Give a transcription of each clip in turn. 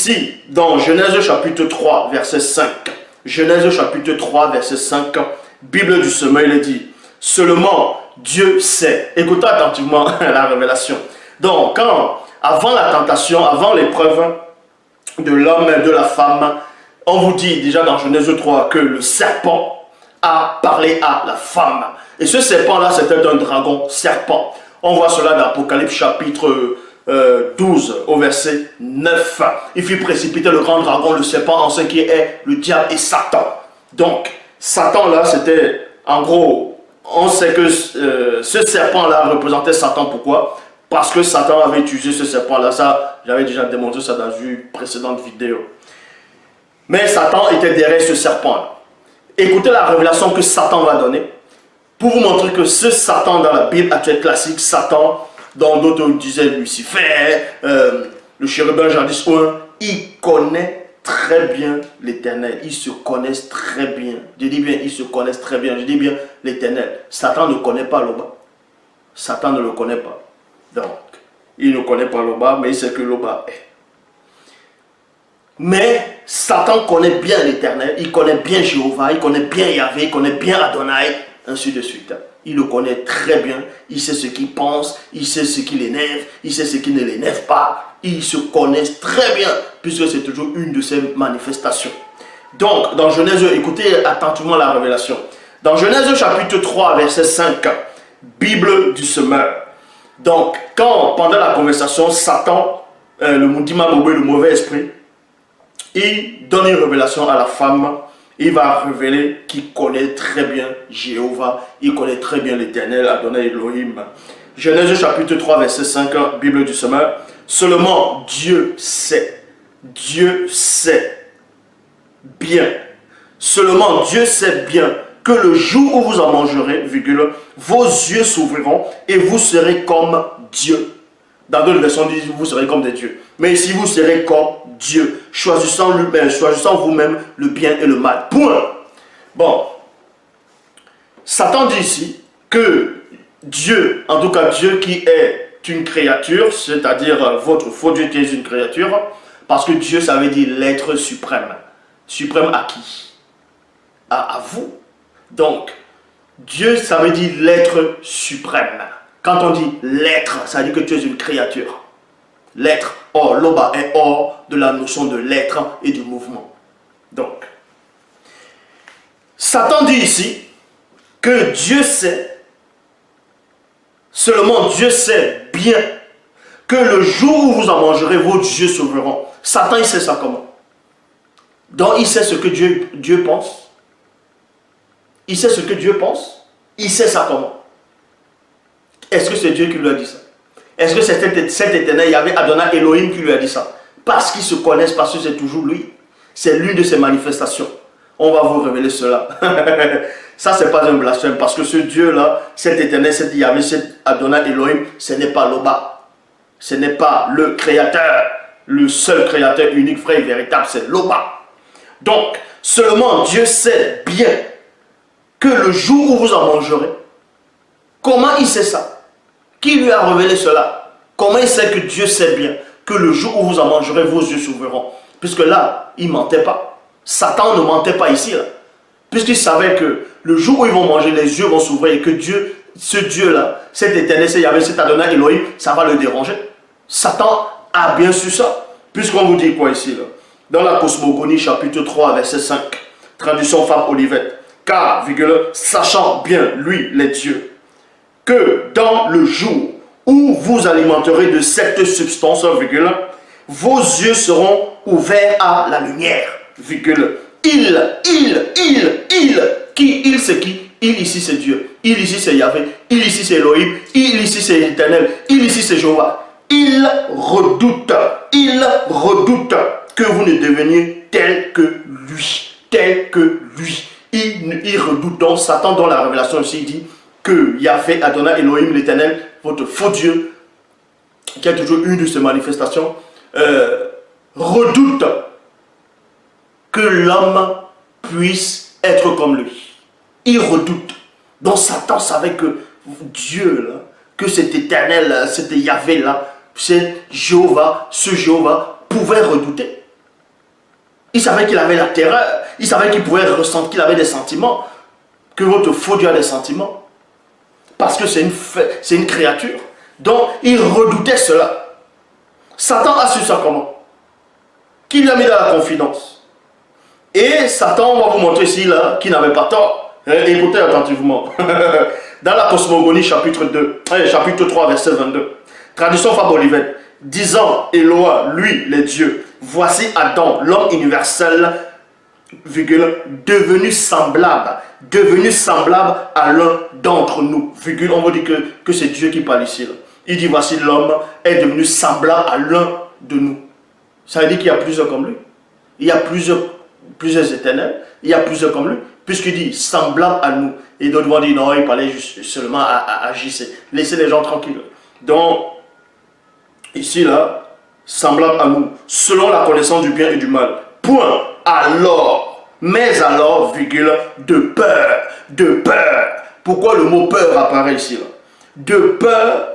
ici, dans Genèse chapitre 3, verset 5, Genèse chapitre 3, verset 5, Bible du sommeil, il dit, seulement Dieu sait. Écoutez attentivement la révélation. Donc, avant la tentation, avant l'épreuve de l'homme et de la femme, on vous dit déjà dans Genèse 3 que le serpent a parlé à la femme. Et ce serpent-là, c'était un dragon serpent. On voit cela dans Apocalypse chapitre 12 au verset 9. Il fit précipiter le grand dragon, le serpent ancien qui est le diable et Satan. Donc, Satan là, c'était en gros, on sait que ce serpent-là représentait Satan. Pourquoi? Parce que Satan avait utilisé ce serpent-là. Ça, j'avais déjà démontré ça dans une précédente vidéo. Mais Satan était derrière ce serpent-là. Écoutez la révélation que Satan va donner pour vous montrer que ce Satan dans la Bible actuelle classique, Satan, dont d'autres disaient Lucifer, le chérubin jadis, il connaît très bien l'Éternel. Ils se connaissent très bien. Je dis bien, ils se connaissent très bien. Je dis bien l'Éternel. Satan ne connaît pas Loba. Satan ne le connaît pas. Donc, il ne connaît pas Loba, mais il sait que Loba est. Mais Satan connaît bien l'Éternel, il connaît bien Jéhovah, il connaît bien Yahvé, il connaît bien Adonai, ainsi de suite. Il le connaît très bien, il sait ce qu'il pense, il sait ce qui l'énerve, il sait ce qui ne l'énerve pas. Ils se connaissent très bien, puisque c'est toujours une de ses manifestations. Donc, dans Genèse, écoutez attentivement la révélation. Dans Genèse chapitre 3, verset 5, Bible du semeur. Donc, quand pendant la conversation, Satan, le Mundima Bobé, le mauvais esprit, il donne une révélation à la femme. Il va révéler qu'il connaît très bien Jéhovah. Il connaît très bien l'Éternel, Adonai Elohim. Genèse chapitre 3, verset 5, Bible du semeur. Seulement Dieu sait. Dieu sait bien. Seulement Dieu sait bien que le jour où vous en mangerez, virgule, vos yeux s'ouvriront et vous serez comme Dieu. Dans d'autres versions, disent vous serez comme des dieux. Mais ici, vous serez comme Dieu, choisissant vous-même le bien et le mal. Point. Bon. Satan dit ici que Dieu, en tout cas Dieu qui est une créature, c'est-à-dire votre faux Dieu qui est une créature, parce que Dieu, ça veut dire l'être suprême. Suprême à qui? À vous. Donc, Dieu, ça veut dire l'être suprême. Quand on dit l'être, ça veut dire que tu es une créature. L'être, or, l'oba est hors de la notion de l'être et du mouvement. Donc, Satan dit ici que Dieu sait, seulement Dieu sait bien que le jour où vous en mangerez, vos yeux s'ouvriront. Satan, il sait ça comment? Donc, il sait ce que Dieu pense. Il sait ce que Dieu pense. Il sait ça comment? Est-ce que c'est Dieu qui lui a dit ça? Est-ce que c'est cet éternel, il y avait Adonai Elohim qui lui a dit ça? Parce qu'ils se connaissent, parce que c'est toujours lui. C'est l'une de ses manifestations. On va vous révéler cela. Ça, c'est pas un blasphème, parce que ce Dieu-là, cet éternel, cet Yahvé, cet Adonai Elohim, ce n'est pas Loba. Ce n'est pas le créateur, le seul créateur unique, vrai et véritable, c'est Loba. Donc, seulement Dieu sait bien que le jour où vous en mangerez, comment il sait ça? Qui lui a révélé cela? Comment il sait que Dieu sait bien que le jour où vous en mangerez, vos yeux s'ouvriront? Puisque là, il ne mentait pas. Satan ne mentait pas ici. Puisqu'il savait que le jour où ils vont manger, les yeux vont s'ouvrir et que Dieu, ce Dieu-là, cet éternel, cet Yahvé, cet Adonai Elohim, ça va le déranger. Satan a bien su ça. Puisqu'on vous dit quoi ici là? Dans la Cosmogonie, chapitre 3, verset 5, traduction Femme Olivette. Car, virgule, sachant bien, lui, les dieux, que dans le jour où vous alimenterez de cette substance, virgule, vos yeux seront ouverts à la lumière, virgule. Il, c'est qui? Il ici c'est Dieu, il ici c'est Yahvé, il ici c'est Elohim, il ici c'est l'Éternel, il ici c'est Jéhovah. Il redoute que vous ne deveniez tel que lui, Il redoute donc Satan dans la révélation ici, il dit que Yahvé, Adonai, Elohim, l'Éternel, votre faux Dieu, qui a toujours une de ses manifestations, redoute que l'homme puisse être comme lui. Il redoute. Donc Satan savait que Dieu, là, que cet éternel, cet Yahvé là, c'est Jéhovah, ce Jéhovah pouvait redouter. Il savait qu'il avait la terreur. Il savait qu'il pouvait ressentir, qu'il avait des sentiments. Que votre faux Dieu a des sentiments. Parce que c'est une créature. Donc, il redoutait cela. Satan a su ça comment? Qui lui a mis dans la confidence? Et Satan, on va vous montrer ici, là, qui n'avait pas tort. Écoutez attentivement. Dans la Cosmogonie, chapitre 3, verset 22. Traduction Fabre-Olivet. Disant, Éloi, lui, les dieux, voici Adam, l'homme universel, virgule, devenu semblable à l'un d'entre nous. Virgule, on va dire que c'est Dieu qui parle ici. Là. Il dit, voici l'homme est devenu semblable à l'un de nous. Ça veut dire qu'il y a plusieurs comme lui. Il y a plusieurs éternels. Il y a plusieurs comme lui. Puisqu'il dit semblable à nous. Et d'autres vont dire non, il parlait seulement à JC. Laissez les gens tranquilles. Donc, ici, là, semblable à nous, selon la connaissance du bien et du mal. Point. Alors, mais alors, virgule, de peur. De peur. Pourquoi le mot peur apparaît ici, là? De peur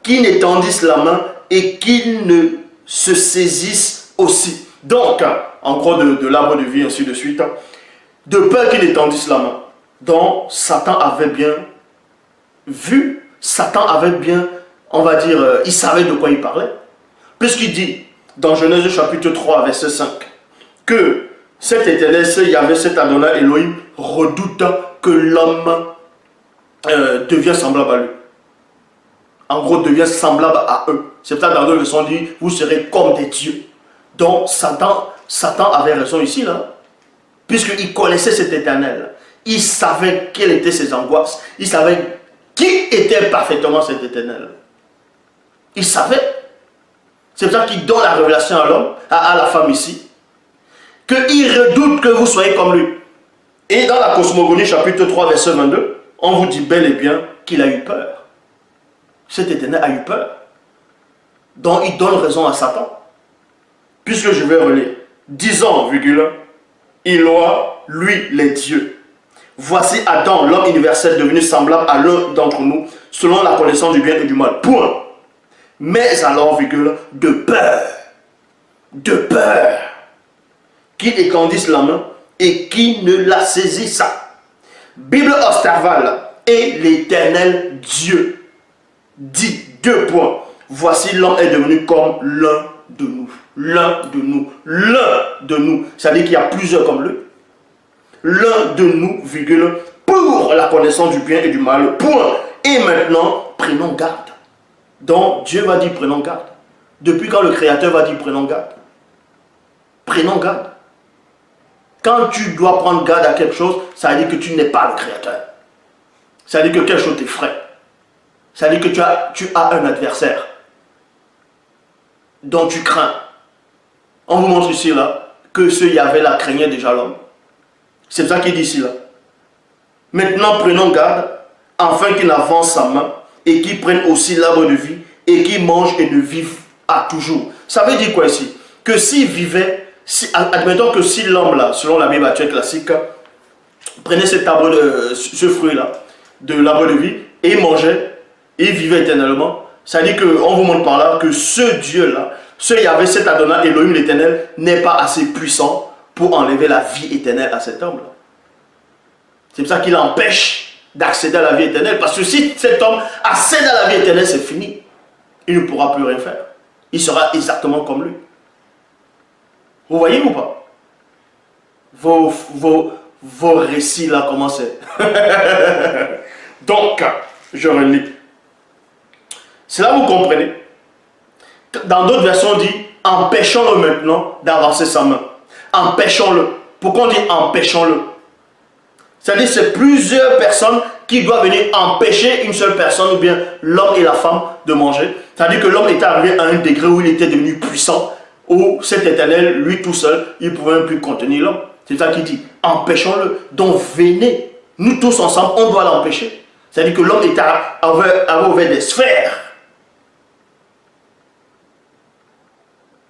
qu'ils n'étendissent la main et qu'ils ne se saisissent aussi. Donc, en gros, de l'arbre de vie, ainsi de suite. De peur qu'ils n'étendissent la main. Donc, Satan avait bien vu, Satan avait bien, on va dire, il savait de quoi il parlait. Puisqu'il dit, dans Genèse chapitre 3, verset 5, que cet éternel, il y avait cet Adonai Elohim, redoute que l'homme devient semblable à lui. En gros, devient semblable à eux. C'est pour ça que dans d'autres versions, on dit, vous serez comme des dieux. Donc, Satan avait raison ici, là. Puisqu'il connaissait cet éternel. Il savait quelles étaient ses angoisses. Il savait qui était parfaitement cet éternel. Il savait. C'est pour ça qu'il donne la révélation à l'homme, à la femme ici. Qu'il redoute que vous soyez comme lui. Et dans la Cosmogonie, chapitre 3, verset 22, on vous dit bel et bien qu'il a eu peur. Cet éternel a eu peur. Donc il donne raison à Satan. Puisque je vais relire. Disant, virgule, Éloi, lui, les dieux. Voici Adam, l'homme universel devenu semblable à l'un d'entre nous, selon la connaissance du bien et du mal. Point. Mais alors, virgule, de peur, qui étendissent la main et qui ne la saisissent. Bible Osterval et l'éternel Dieu dit, deux points. Voici l'homme est devenu comme l'un de nous. L'un de nous. L'un de nous. C'est-à-dire qu'il y a plusieurs comme lui. L'un de nous, virgule, pour la connaissance du bien et du mal. Point. Et maintenant, prenons garde. Donc, Dieu va dire prenons garde. Depuis quand le Créateur va dire prenons garde? Prenons garde. Quand tu dois prendre garde à quelque chose, ça veut dire que tu n'es pas le Créateur. Ça veut dire que quelque chose t'effraie. Ça veut dire que tu as un adversaire dont tu crains. On vous montre ici là que ce Yahvé là craignait déjà l'homme. C'est ça qu'il dit ici là. Maintenant prenons garde afin qu'il avance sa main et qu'il prenne aussi l'arbre de vie et qu'il mange et ne vive à toujours. Ça veut dire quoi ici? Que s'il vivait, admettons que si l'homme là, selon la Bible actuelle classique, prenait cet arbre ce fruit là, de l'arbre de vie et mangeait et vivait éternellement, ça veut dire qu'on vous montre par là que ce Dieu là, ce Yahvé, cet Adonai Elohim l'éternel, n'est pas assez puissant pour enlever la vie éternelle à cet homme-là. C'est pour ça qu'il empêche d'accéder à la vie éternelle. Parce que si cet homme accède à la vie éternelle, c'est fini. Il ne pourra plus rien faire. Il sera exactement comme lui. Vous voyez ou pas? Vos récits là, comment c'est? Donc, je relis. C'est là que vous comprenez. Dans d'autres versions, on dit empêchons-le maintenant d'avancer sa main. Empêchons-le. Pourquoi on dit empêchons-le? C'est-à-dire que c'est plusieurs personnes qui doivent venir empêcher une seule personne, ou bien l'homme et la femme, de manger. C'est-à-dire que l'homme était arrivé à un degré où il était devenu puissant, où cet éternel, lui tout seul, il ne pouvait même plus contenir l'homme. C'est ça qu'il dit, empêchons-le. Donc venez, nous tous ensemble, on doit l'empêcher. C'est-à-dire que l'homme avait ouvert des sphères.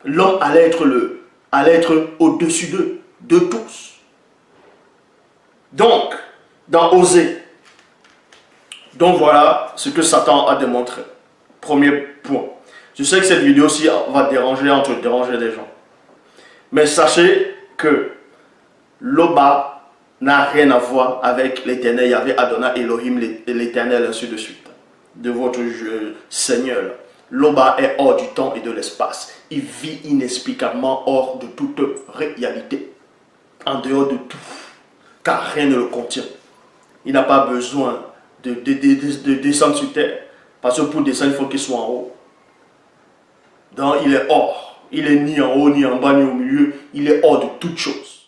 L'homme allait être au-dessus d'eux, de tous. Donc, dans Osée, donc voilà ce que Satan a démontré. Premier point. Je sais que cette vidéo-ci va déranger les gens. Mais sachez que Loba n'a rien à voir avec l'Éternel, il y avait Adonai, Elohim, l'Éternel, ainsi de suite. De votre Seigneur. Loba est hors du temps et de l'espace. Il vit inexplicablement hors de toute réalité. En dehors de tout. Car rien ne le contient. Il n'a pas besoin de descendre sur terre. Parce que pour descendre, il faut qu'il soit en haut. Donc il est hors. Il est ni en haut, ni en bas, ni au milieu. Il est hors de toute chose.